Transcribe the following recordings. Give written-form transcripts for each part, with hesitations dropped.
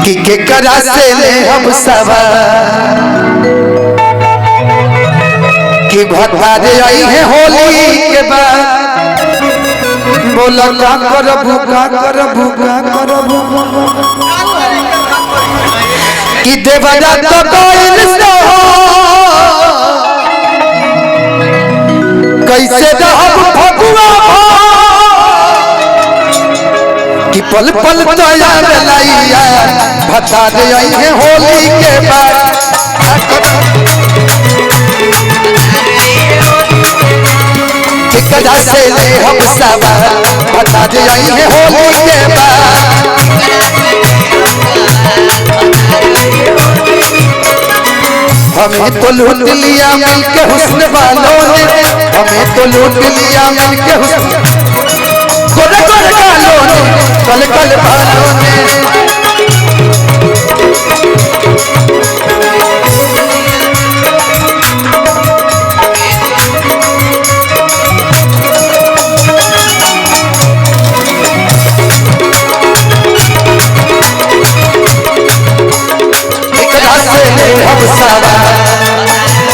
कि केकरा से ले हम सवार कि भत्ता दे आई है होली के बाद बोला का करबू कि देवरा तो कोइल सो कैसे रहब भगवा कि पल पल दया लैया भत्ता दे आई है होली के बाद केकरा से ले हम सवार भत्ता दे आई है होली के बाद हमें तो लूट लिया मिलके हुस्न वालों ने हमें तो लूट लिया मिलके हुस्न गोरे गोरे वालों ने कल कल वालों ने केकरा से ले हम सवार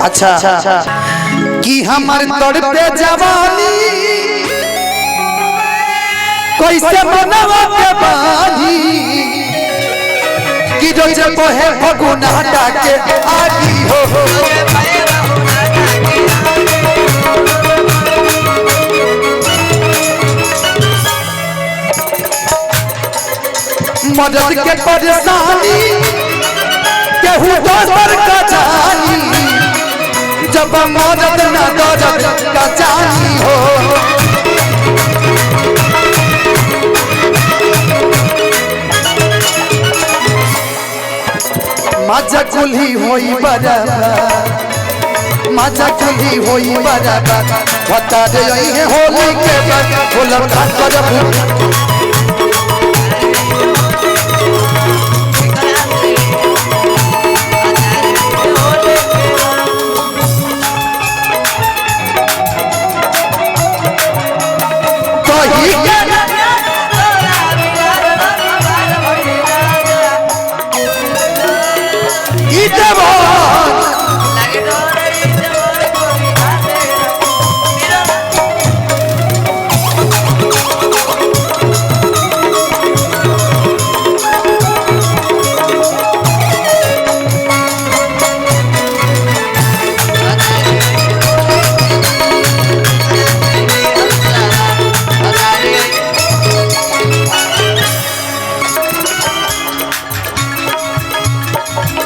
अच्छा कि हमार तड़पे जवानी कैसे मनवा के बानी कि रोज बहे फगुना के आगी हो मदद के परेशानी केहू दोसर का जानी जब मदद न दर्द का जानी हो मजा कुल्ही होई बराबर मजा कुल्ही होई बराबर भत्ता दे आई है होली के बाद बोला का करबू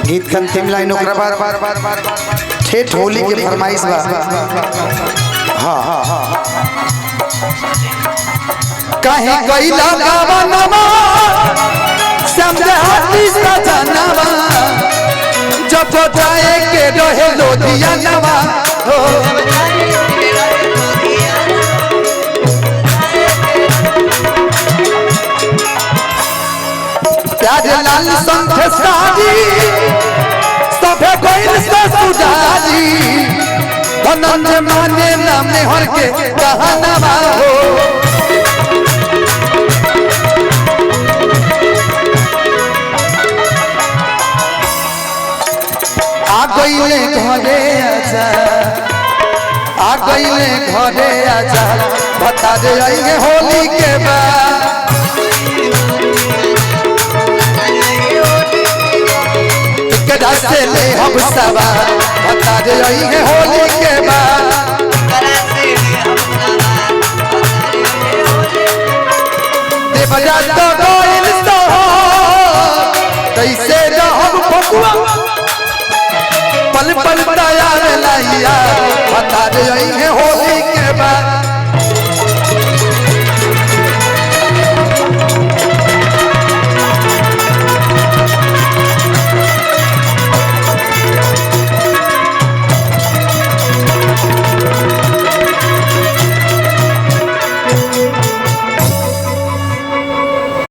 गीत के अंतिम लाइन ओकरा बार ठेठ होली के फरमाइश बा हां काहे कइला गावनवा समझे हाथी सजनवा जब जाए के रहे लोधियानवा हो प्यार लाल संख साजी सभे कोइल से सुधारी धनंज माने नाम हर के कहनवा हो आ गइले घरे आजा आ गइले घरे आजा भत्ता दे आई है होली के बाद केकरा से ले हम सवार भत्ता दे आई है होली के बाद देवरा तो कोइल सो कैसे रहब भगवा पल पल दया लैया भत्ता दे आई है